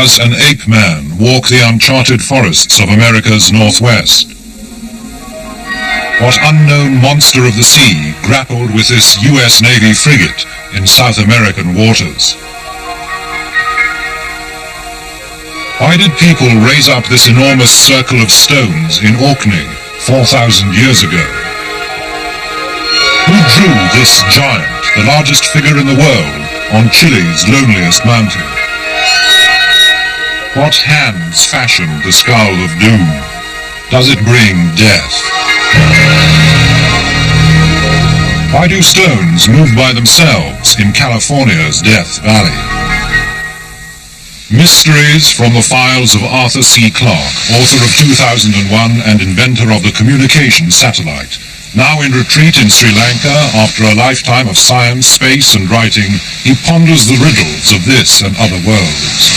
Does an ape man walk the uncharted forests of America's Northwest? What unknown monster of the sea grappled with this U.S. Navy frigate in South American waters? Why did people raise up this enormous circle of stones in Orkney 4,000 years ago? Who drew this giant, the largest figure in the world, on Chile's loneliest mountain? What hands fashioned the skull of doom? Does it bring death? Why do stones move by themselves in California's Death Valley? Mysteries from the files of Arthur C. Clarke, author of 2001 and inventor of the communication satellite. Now in retreat in Sri Lanka, after a lifetime of science, space, and writing, he ponders the riddles of this and other worlds.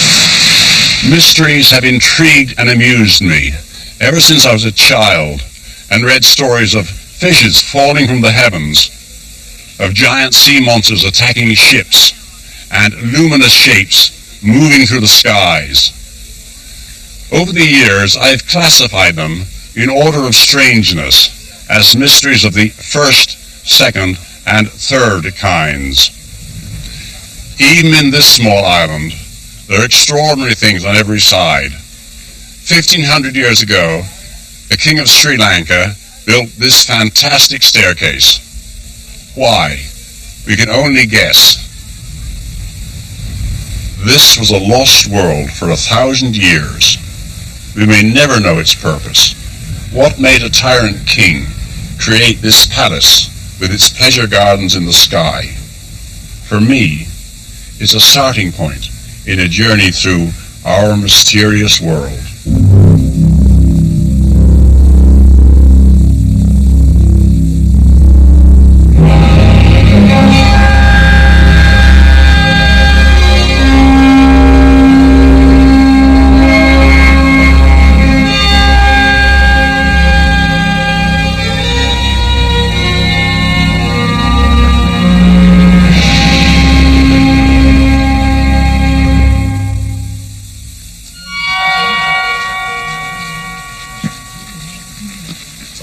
Mysteries have intrigued and amused me ever since I was a child and read stories of fishes falling from the heavens, of giant sea monsters attacking ships, and luminous shapes moving through the skies. Over the years, I have classified them in order of strangeness as mysteries of the first, second, and third kinds. Even in this small island, there are extraordinary things on every side. 1,500 years ago, the king of Sri Lanka built this fantastic staircase. Why? We can only guess. This was a lost world for 1,000 years. We may never know its purpose. What made a tyrant king create this palace with its pleasure gardens in the sky? For me, it's a starting point in a journey through our mysterious world.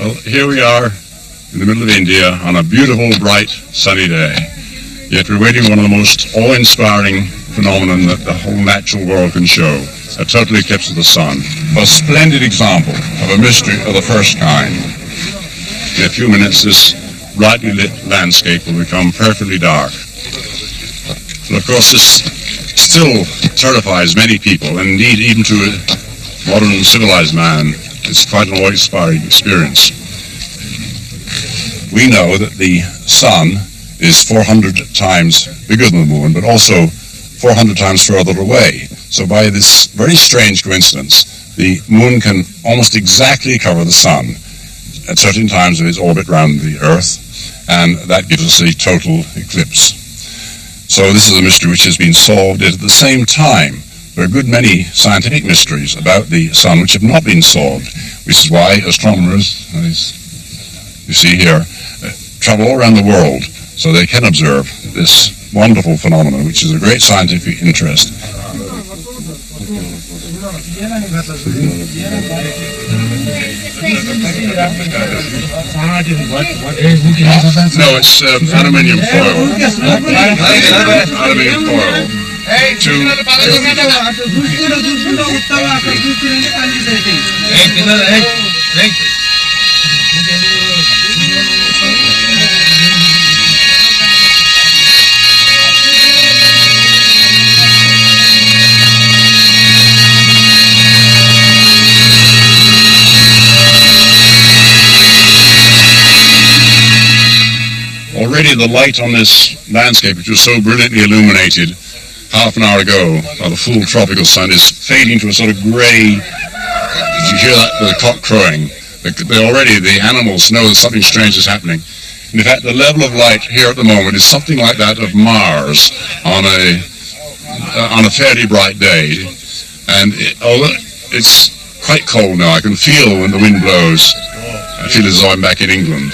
Well, here we are in the middle of India on a beautiful, bright, sunny day. Yet we're waiting for one of the most awe-inspiring phenomenon that the whole natural world can show, a total eclipse of the sun. A splendid example of a mystery of the first kind. In a few minutes, this brightly lit landscape will become perfectly dark. But of course, this still terrifies many people, and indeed even to a modern civilized man, it's quite an awe-inspiring experience. We know that the sun is 400 times bigger than the moon, but also 400 times further away. So by this very strange coincidence, the moon can almost exactly cover the sun at certain times of its orbit around the Earth, and that gives us a total eclipse. So this is a mystery which has been solved. At the same time, there are a good many scientific mysteries about the sun which have not been solved, which is why astronomers, as you see here, travel all around the world so they can observe this wonderful phenomenon, which is of great scientific interest. No, it's aluminium foil. Aluminium foil. Already the light on this landscape, which was so brilliantly illuminated half an hour ago by the full tropical sun, is fading to a sort of grey. You hear that with the cock crowing. Already the animals know that something strange is happening. And in fact, the level of light here at the moment is something like that of Mars on a fairly bright day. And although it's quite cold now, I can feel when the wind blows. I feel as though I'm back in England.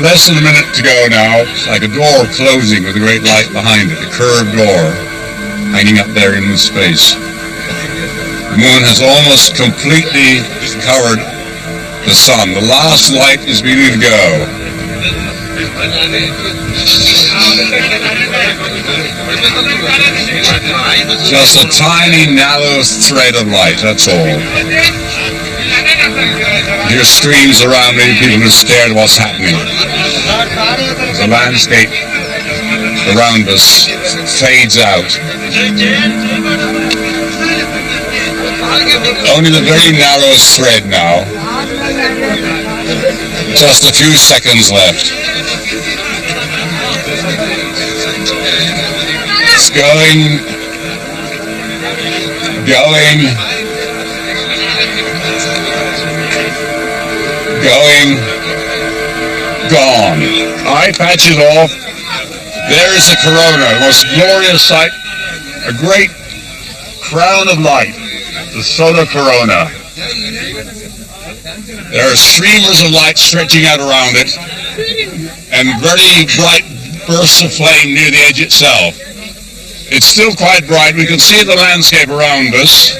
Less than a minute to go now. It's like a door closing with a great light behind it, a curved door. hanging up there in space. The moon has almost completely covered the sun. The last light is beginning to go. Just a tiny, narrow thread of light, that's all. Here streams around many people who stare at what's happening. The landscape around us fades out. Only the very narrowest thread now. Just a few seconds left. It's going, gone. Eye patches off. There is the corona, the most glorious sight, a great crown of light, the solar corona. There are streamers of light stretching out around it, and very bright bursts of flame near the edge itself. It's still quite bright. We can see the landscape around us,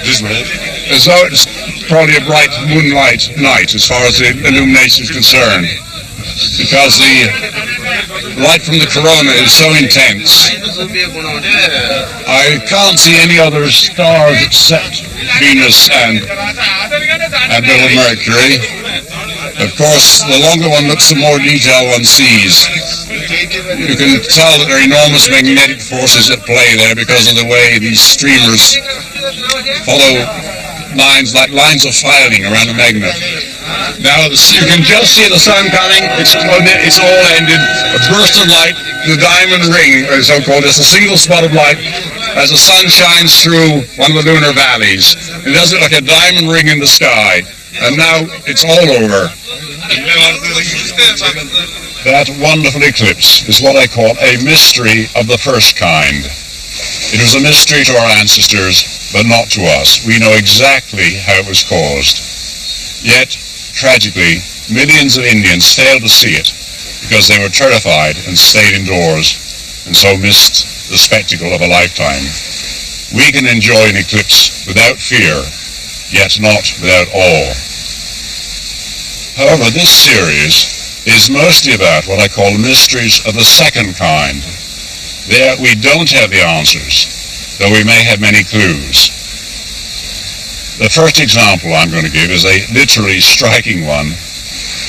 as though it's probably a bright moonlight night as far as the illumination is concerned, because the light from the corona is so intense. I can't see any other stars except Venus and little Mercury. Of course, the longer one looks, the more detail one sees. You can tell that there are enormous magnetic forces at play there because of the way these streamers follow lines like lines of filing around a magnet. Now you can just see the sun coming. It's all ended. A burst of light, the diamond ring, so-called, just a single spot of light as the sun shines through one of the lunar valleys. It does look like a diamond ring in the sky. And now it's all over. That wonderful eclipse is what I call a mystery of the first kind. It was a mystery to our ancestors, but not to us. We know exactly how it was caused. Yet, tragically, millions of Indians failed to see it because they were terrified and stayed indoors, and so missed the spectacle of a lifetime. We can enjoy an eclipse without fear, yet not without awe. However, this series is mostly about what I call mysteries of the second kind. There we don't have the answers, though we may have many clues. The first example I'm going to give is a literally striking one.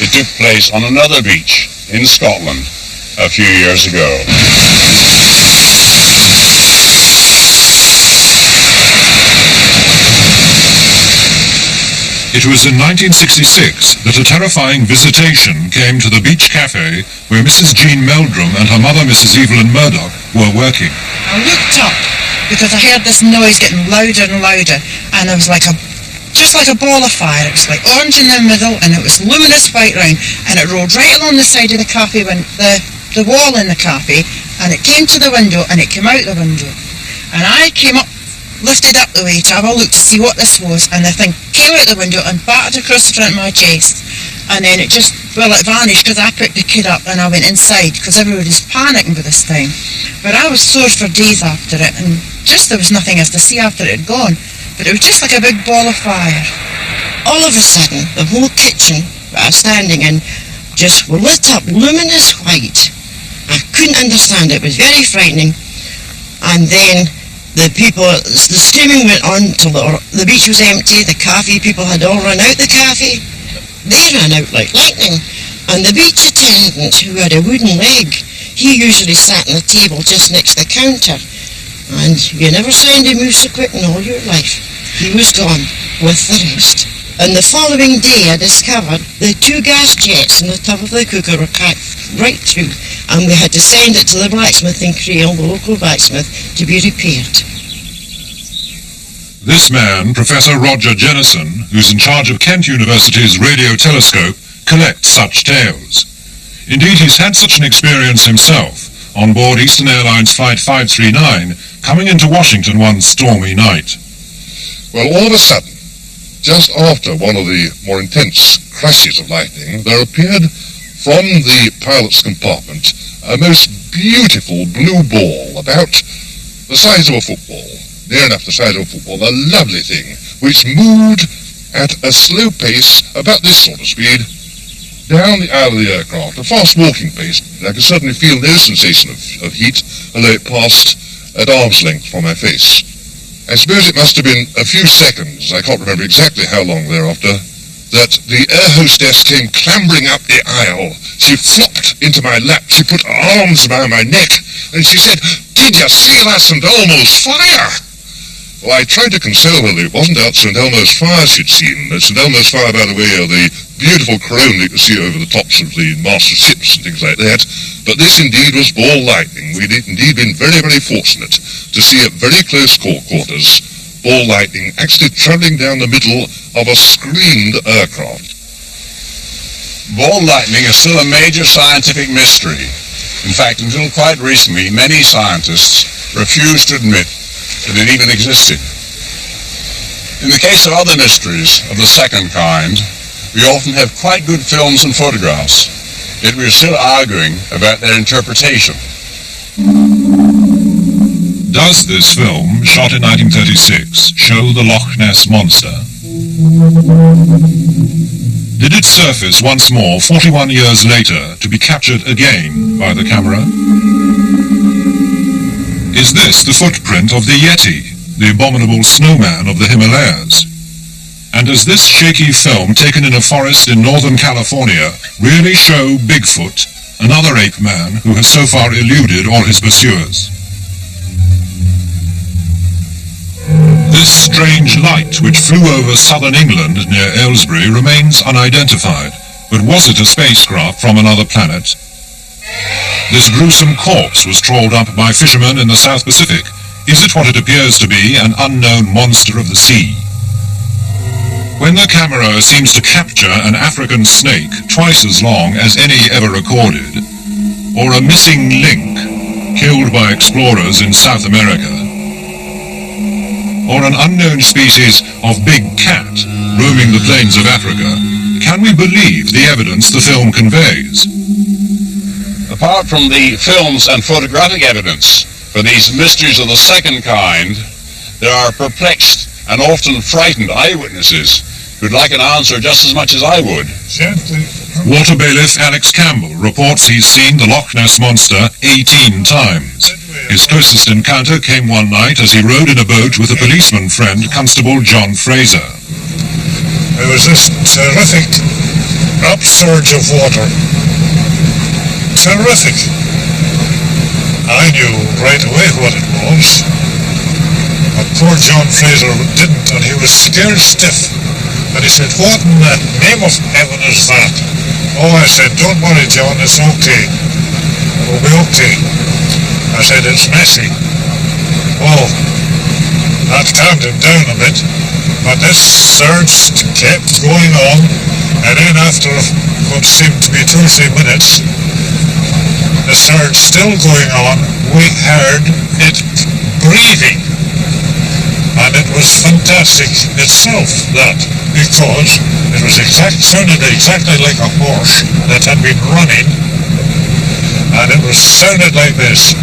It took place on another beach in Scotland a few years ago. It was in 1966 that a terrifying visitation came to the beach cafe where Mrs. Jean Meldrum and her mother, Mrs. Evelyn Murdoch, were working. I looked up because I heard this noise getting louder and louder, and it was just like a ball of fire. It was like orange in the middle, and it was luminous white round, and it rolled right along the side of the cafe, the wall in the cafe, and it came to the window, and it came out the window. And I came up, lifted up the way to have a look to see what this was, and the thing came out the window and battered across the front of my chest, and then it vanished because I picked the kid up and I went inside because everybody was panicking by this time. But I was sore for days after it, and there was nothing else to see after it had gone, but it was just like a big ball of fire. All of a sudden, the whole kitchen that I was standing in just lit up luminous white. I couldn't understand it. It was very frightening. And then the steaming went on till the beach was empty. The cafe people had all run out the cafe. They ran out like lightning. And the beach attendant, who had a wooden leg, he usually sat on the table just next to the counter. And you never saw him move so quick in all your life. He was gone with the rest. And the following day I discovered the 2 gas jets in the top of the cooker were cracked right through, and we had to send it to the blacksmith in Creole, the local blacksmith, to be repaired. This man, Professor Roger Jennison, who's in charge of Kent University's radio telescope, collects such tales. Indeed, he's had such an experience himself on board Eastern Airlines Flight 539, coming into Washington one stormy night. Well, all of a sudden, just after one of the more intense crashes of lightning, there appeared from the pilot's compartment a most beautiful blue ball, about the size of a football, near enough the size of a football, a lovely thing, which moved at a slow pace, about this sort of speed, down the aisle of the aircraft, a fast walking pace. I could certainly feel no sensation of heat, although it passed at arm's length from my face. I suppose it must have been a few seconds, I can't remember exactly how long thereafter, that the air hostess came clambering up the aisle. She flopped into my lap, she put her arms around my neck, and she said, "Did you see that St. Elmo's fire?" Well, I tried to console her that it wasn't out St. Elmo's fire she'd seen. St. Elmo's fire, by the way, are the beautiful corona that you can see over the tops of the master ships and things like that. But this indeed was ball lightning. We'd indeed been very, very fortunate to see at very close quarters ball lightning actually travelling down the middle of a screened aircraft. Ball lightning is still a major scientific mystery. In fact, until quite recently, many scientists refused to admit that it even existed. In the case of other mysteries of the second kind, we often have quite good films and photographs, yet we are still arguing about their interpretation. Does this film, shot in 1936, show the Loch Ness Monster? Did it surface once more 41 years later to be captured again by the camera? Is this the footprint of the Yeti, the abominable snowman of the Himalayas? And does this shaky film taken in a forest in Northern California really show Bigfoot, another ape man who has so far eluded all his pursuers? This strange light which flew over southern England near Aylesbury remains unidentified, but was it a spacecraft from another planet? This gruesome corpse was trawled up by fishermen in the South Pacific. Is it what it appears to be, an unknown monster of the sea? When the camera seems to capture an African snake twice as long as any ever recorded, or a missing link killed by explorers in South America, or an unknown species of big cat roaming the plains of Africa, can we believe the evidence the film conveys? Apart from the films and photographic evidence for these mysteries of the second kind, there are perplexed and often frightened eyewitnesses who'd like an answer just as much as I would. Water bailiff Alex Campbell reports he's seen the Loch Ness Monster 18 times. His closest encounter came one night as he rowed in a boat with a policeman friend, Constable John Fraser. There was this terrific upsurge of water. Terrific. I knew right away what it was. But poor John Fraser didn't, and he was scared stiff. And he said, "What in the name of heaven is that?" Oh, I said, "Don't worry, John, it's okay. It'll be okay." I said, "It's messy." Well, that calmed him down a bit, but this surge kept going on, and then after what seemed to be 2 or 3 minutes, the surge still going on, we heard it breathing. And it was fantastic itself, that, because it was sounded exactly like a horse that had been running, and it was sounded like this.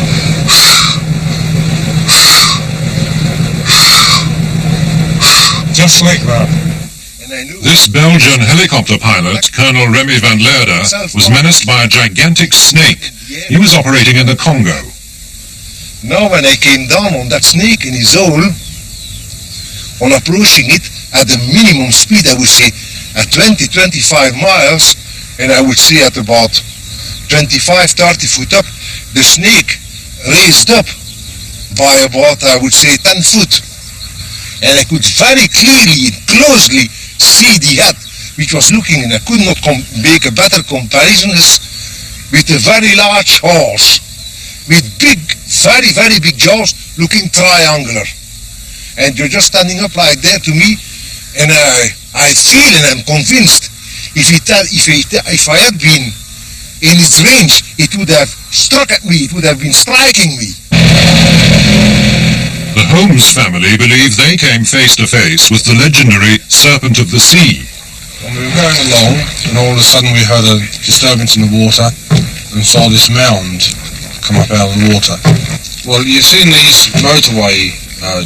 Just like that. This Belgian helicopter pilot, Colonel Remy van Leerde, was menaced by a gigantic snake. He was operating in the Congo. Now when I came down on that snake in his hole, on approaching it at the minimum speed, I would say at 20-25 miles, and I would say at about 25-30 foot up, the snake raised up by about, I would say, 10 foot. And I could very clearly and closely see the head, which was looking, and I could not make a better comparison, with a very large horse, with big, very, very big jaws, looking triangular. And you're just standing up like that to me, and I feel and I'm convinced if I had been in its range, it would have struck at me, it would have been striking me. The Holmes family believe they came face to face with the legendary Serpent of the Sea. And we were going along, and all of a sudden we heard a disturbance in the water and saw this mound come up out of the water. Well, you've seen these motorway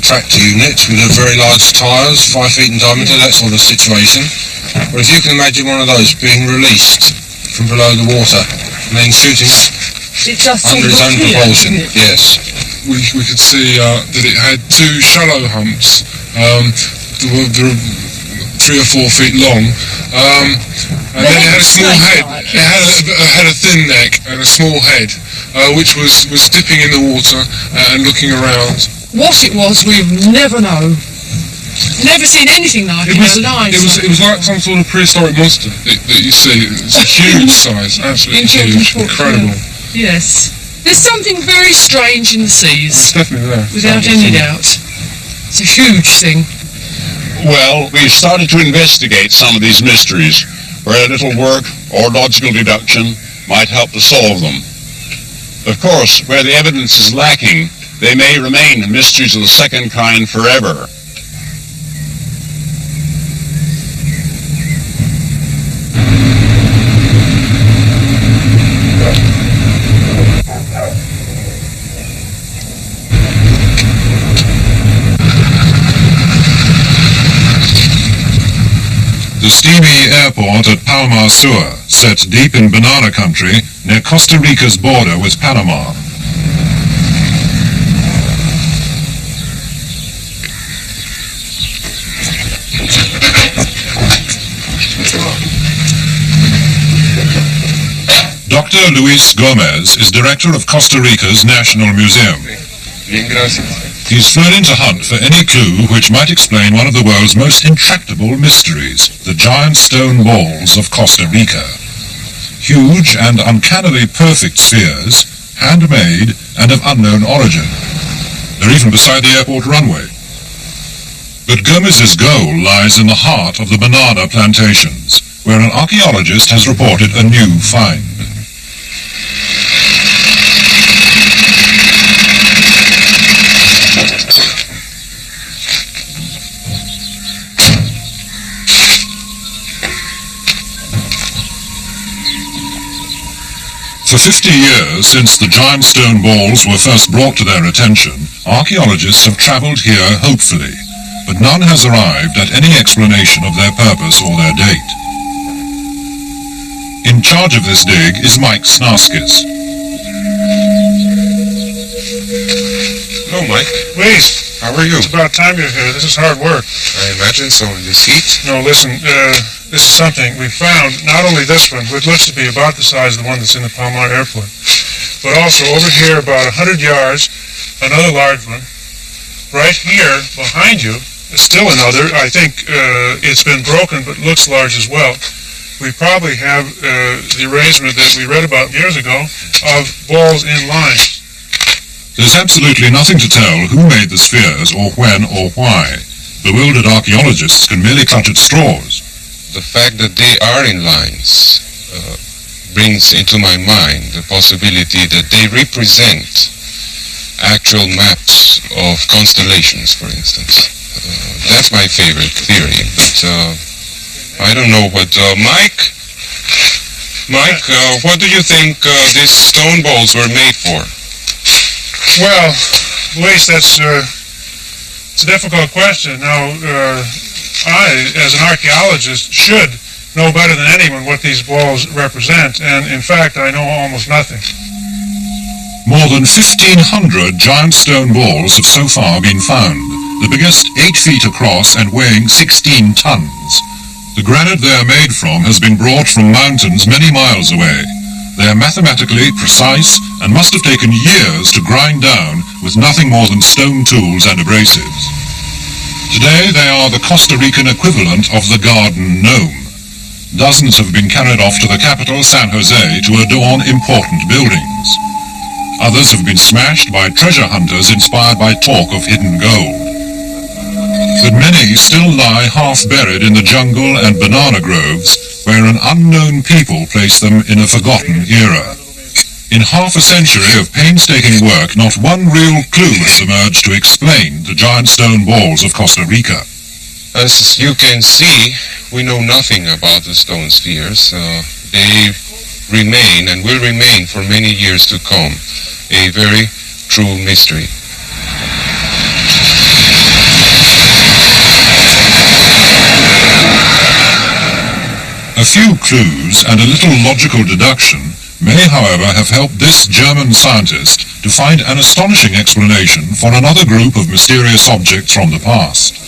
tractor units with very large tyres, 5 feet in diameter, that sort of situation. Well, if you can imagine one of those being released from below the water and then shooting up It just under its own propulsion, yes. We could see that it had two shallow humps. They were 3 or 4 feet long. And then it had a small head. It had a thin neck and a small head, which was dipping in the water and looking around. What it was, we'll never know. Never seen anything like it in our lives. It was like some sort of prehistoric monster that you see. It's a huge size, absolutely huge, incredible. Yes. There's something very strange in the seas. It's definitely there. Without any doubt. It's a huge thing. Well, we've started to investigate some of these mysteries, where a little work or logical deduction might help to solve them. Of course, where the evidence is lacking, they may remain mysteries of the second kind forever. The steamy airport at Palma Sur, set deep in banana country near Costa Rica's border with Panama. Dr. Luis Gomez is director of Costa Rica's National Museum. He's flown in to hunt for any clue which might explain one of the world's most intractable mysteries, the giant stone balls of Costa Rica. Huge and uncannily perfect spheres, handmade and of unknown origin. They're even beside the airport runway. But Gomez's goal lies in the heart of the banana plantations, where an archaeologist has reported a new find. For 50 years since the giant stone balls were first brought to their attention, archaeologists have travelled here hopefully, but none has arrived at any explanation of their purpose or their date. In charge of this dig is Mike Snarskis. Hello, Mike. Please, How are you? it's about time you're here. This is hard work. I imagine so in this heat. No, listen, this is something we found, not only this one, which looks to be about the size of the one that's in the Palmar Airport, but also over here about 100 yards, another large one. Right here, behind you, is still another. I think it's been broken, but looks large as well. We probably have the arrangement that we read about years ago of balls in line. There's absolutely nothing to tell who made the spheres or when or why. Bewildered archaeologists can merely clutch at straws. The fact that they are in lines brings into my mind the possibility that they represent actual maps of constellations, for instance. That's my favorite theory, but I don't know what... Mike, what do you think these stone balls were made for? Well, Luis, that's it's a difficult question. Now, I, as an archaeologist, should know better than anyone what these balls represent, and in fact, I know almost nothing. More than 1,500 giant stone balls have so far been found, the biggest 8 feet across and weighing 16 tons. The granite they are made from has been brought from mountains many miles away. They are mathematically precise and must have taken years to grind down with nothing more than stone tools and abrasives. Today they are the Costa Rican equivalent of the garden gnome. Dozens have been carried off to the capital, San Jose, to adorn important buildings. Others have been smashed by treasure hunters inspired by talk of hidden gold. But many still lie half-buried in the jungle and banana groves, where an unknown people placed them in a forgotten era. In half a century of painstaking work, not one real clue has emerged to explain the giant stone balls of Costa Rica. As you can see, we know nothing about the stone spheres. They remain and will remain for many years to come a very true mystery. A few clues and a little logical deduction may, however, have helped this German scientist to find an astonishing explanation for another group of mysterious objects from the past.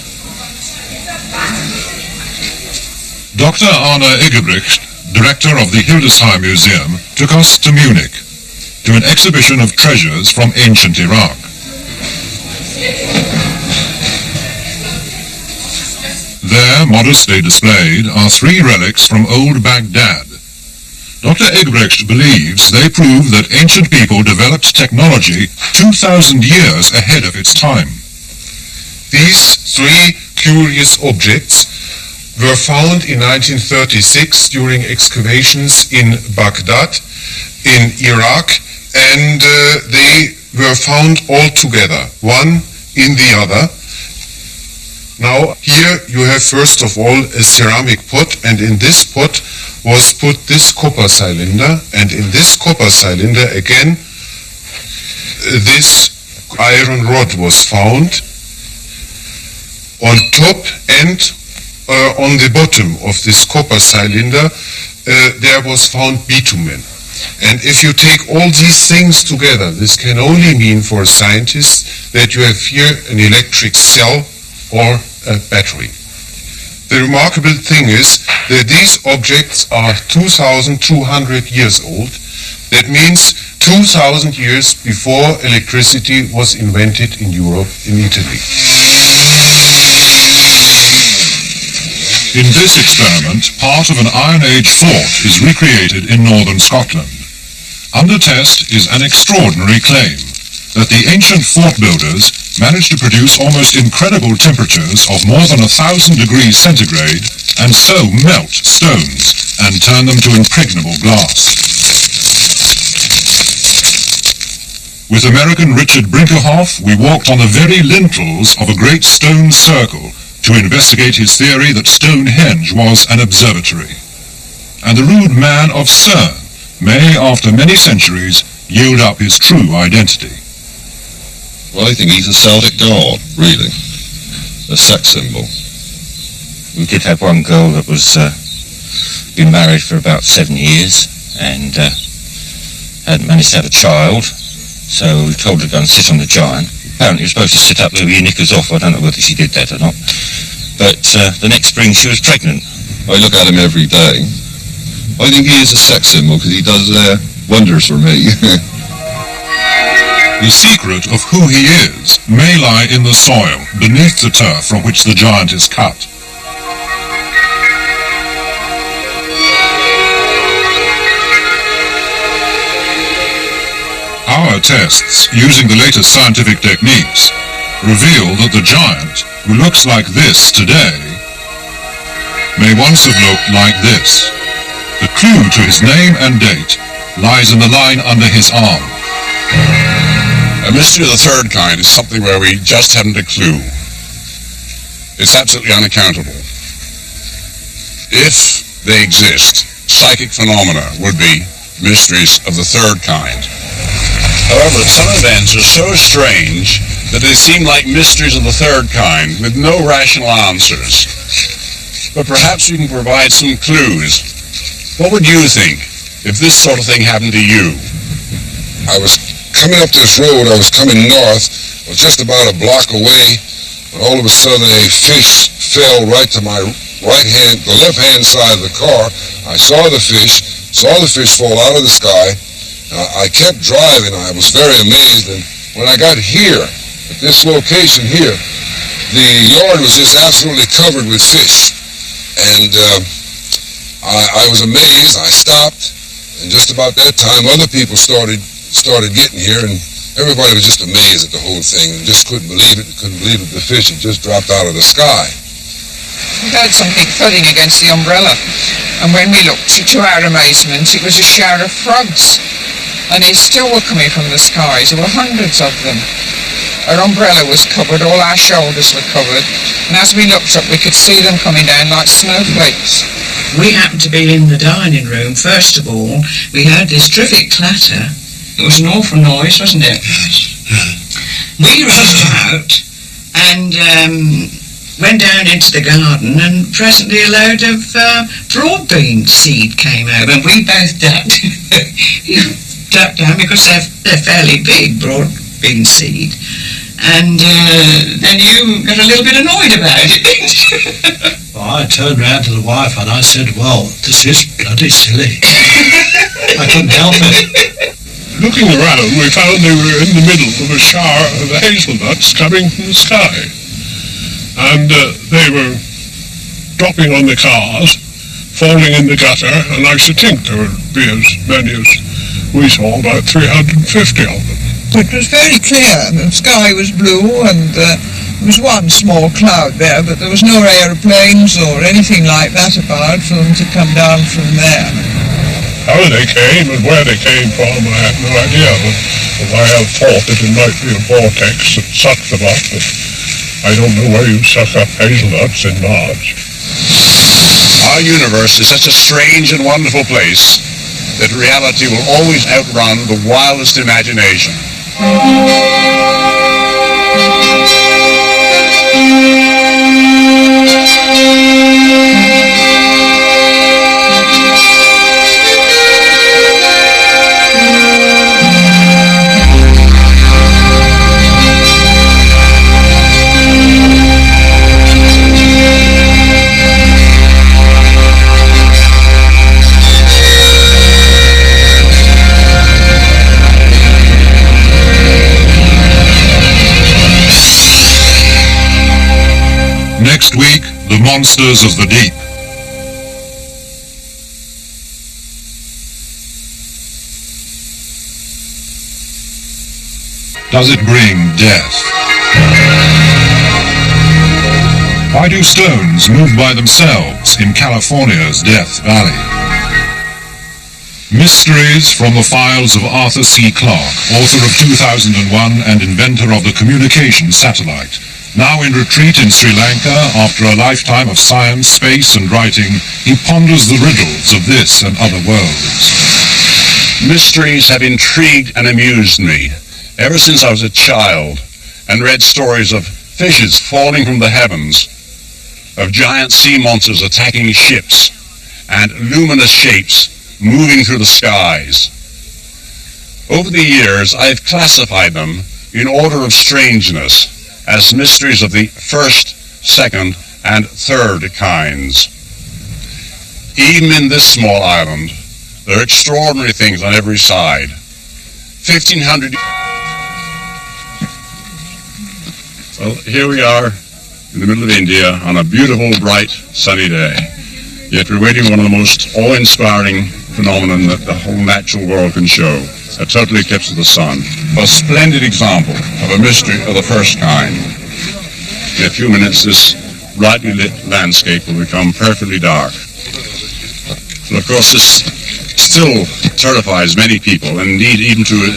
Dr. Arne Egebrecht, director of the Hildesheim Museum, took us to Munich, to an exhibition of treasures from ancient Iraq. There, modestly displayed, are 3 relics from old Baghdad. Dr. Egebrecht believes they prove that ancient people developed technology 2,000 years ahead of its time. These 3 curious objects were found in 1936 during excavations in Baghdad, in Iraq, and they were found all together, one in the other. Now, here you have first of all a ceramic pot, and in this pot was put this copper cylinder, and in this copper cylinder again this iron rod was found. On top and on the bottom of this copper cylinder there was found bitumen. And if you take all these things together, this can only mean for a scientist that you have here an electric cell or a battery. The remarkable thing is that these objects are 2,200 years old. That means 2,000 years before electricity was invented in Europe, in Italy. In this experiment, part of an Iron Age fort is recreated in northern Scotland. Under test is an extraordinary claim that the ancient fort builders managed to produce almost incredible temperatures of more than 1,000 degrees centigrade and so melt stones and turn them to impregnable glass. With American Richard Brinkerhoff, we walked on the very lintels of a great stone circle to investigate his theory that Stonehenge was an observatory. And the rude man of CERN may, after many centuries, yield up his true identity. Well, I think he's a Celtic god, really. A sex symbol. We did have one girl that was been married for about 7 years and hadn't managed to have a child, so we told her to go and sit on the giant. Apparently you're supposed to sit up there with your knickers off. I don't know whether she did that or not. But the next spring she was pregnant. I look at him every day. I think he is a sex symbol because he does wonders for me. The secret of who he is may lie in the soil beneath the turf from which the giant is cut. Our tests, using the latest scientific techniques, reveal that the giant, who looks like this today, may once have looked like this. The clue to his name and date lies in the line under his arm. A mystery of the third kind is something where we just haven't a clue. It's absolutely unaccountable. If they exist, psychic phenomena would be mysteries of the third kind. However, some events are so strange that they seem like mysteries of the third kind with no rational answers. But perhaps we can provide some clues. What would you think if this sort of thing happened to you? I was coming up this road, I was coming north, I was just about a block away, when all of a sudden a fish fell right to my the left-hand side of the car. I saw the fish fall out of the sky. I kept driving, I was very amazed, and when I got here, at this location here, the yard was just absolutely covered with fish. And I was amazed, I stopped, and just about that time other people started getting here, and everybody was just amazed at the whole thing and just couldn't believe it, that the fish had just dropped out of the sky. We heard something thudding against the umbrella, and when we looked, to our amazement, it was a shower of frogs, and they still were coming from the skies. There were hundreds of them. Our umbrella was covered, all our shoulders were covered, and as we looked up we could see them coming down like snowflakes. We happened to be in the dining room. First of all, we heard this terrific clatter. It was an awful noise, wasn't it? We rushed out and went down into the garden, and presently a load of broad bean seed came out, and we both ducked. You ducked down because they're fairly big, broad bean seed. And then you got a little bit annoyed about it, didn't you? Well, I turned round to the wife and I said, well, this is bloody silly. I couldn't help it. Looking around, we found they were in the middle of a shower of hazelnuts coming from the sky. And they were dropping on the cars, falling in the gutter, and I should think there would be as many as we saw, about 350 of them. It was very clear. The sky was blue, and there was one small cloud there, but there was no aeroplanes or anything like that about for them to come down from there. How they came and where they came from, I have no idea, but I have thought that it might be a vortex that sucked them up, but I don't know where you suck up hazelnuts in March. Our universe is such a strange and wonderful place that reality will always outrun the wildest imagination. Next week, the monsters of the deep. Does it bring death? Why do stones move by themselves in California's Death Valley? Mysteries from the files of Arthur C. Clarke, author of 2001 and inventor of the communication satellite. Now in retreat in Sri Lanka, after a lifetime of science, space, and writing, he ponders the riddles of this and other worlds. Mysteries have intrigued and amused me ever since I was a child and read stories of fishes falling from the heavens, of giant sea monsters attacking ships, and luminous shapes moving through the skies. Over the years, I have classified them in order of strangeness as mysteries of the first, second, and third kinds. Even in this small island, there are extraordinary things on every side. 1,500... Well, here we are in the middle of India on a beautiful, bright, sunny day. Yet we're waiting for one of the most awe-inspiring phenomenon that the whole natural world can show. A total eclipse of the sun. A splendid example of a mystery of the first kind. In a few minutes, this brightly lit landscape will become perfectly dark. And of course, this still terrifies many people, and indeed, even to a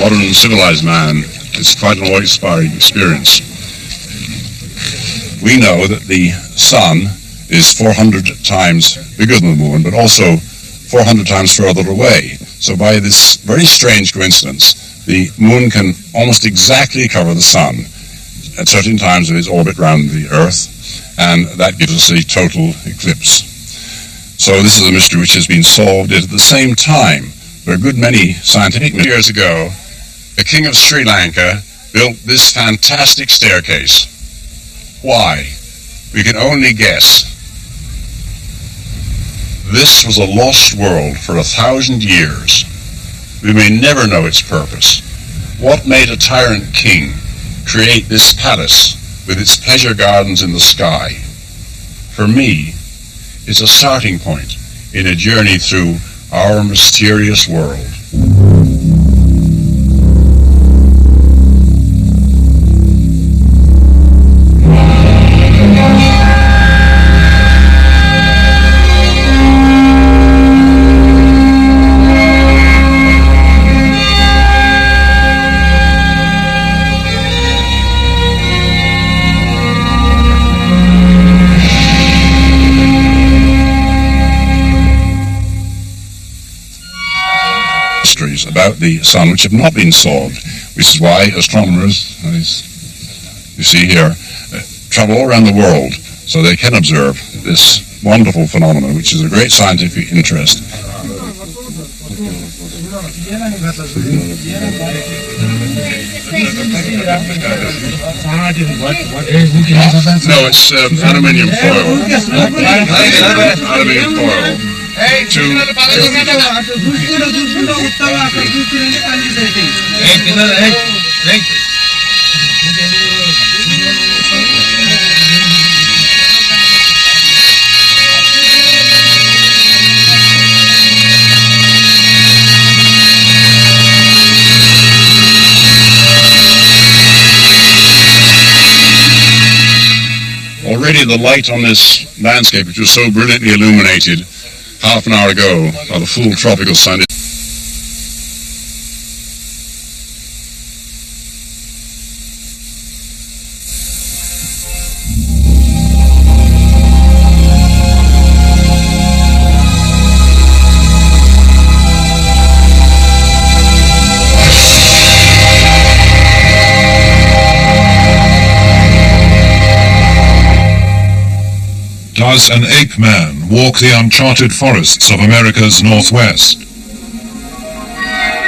modern civilized man, it's quite an awe-inspiring experience. We know that the sun is 400 times bigger than the moon, but also 400 times further away. So by this very strange coincidence, the moon can almost exactly cover the sun at certain times of its orbit around the Earth, and that gives us a total eclipse. So this is a mystery which has been solved at the same time. There are a good many scientific years ago, the king of Sri Lanka built this fantastic staircase. Why? We can only guess. This was a lost world for 1,000 years. We may never know its purpose. What made a tyrant king create this palace with its pleasure gardens in the sky? For me, it's a starting point in a journey through our mysterious world. About the sun which have not been solved. which is why astronomers, as you see here, travel all around the world so they can observe this wonderful phenomenon, which is a great scientific interest. No, it's aluminium foil. Aluminium foil. Already the light on this landscape, which was so brilliantly illuminated half an hour ago by the full tropical sun, Does an ape man walk the uncharted forests of America's northwest?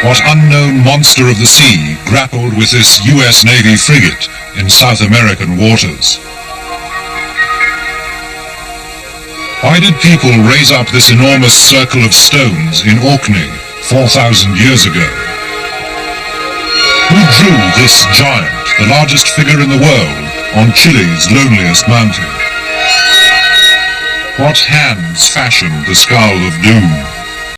What unknown monster of the sea grappled with this US Navy frigate in South American waters? Why did people raise up this enormous circle of stones in Orkney 4,000 years ago? Who drew this giant, the largest figure in the world, on Chile's loneliest mountain? What hands fashioned the skull of doom?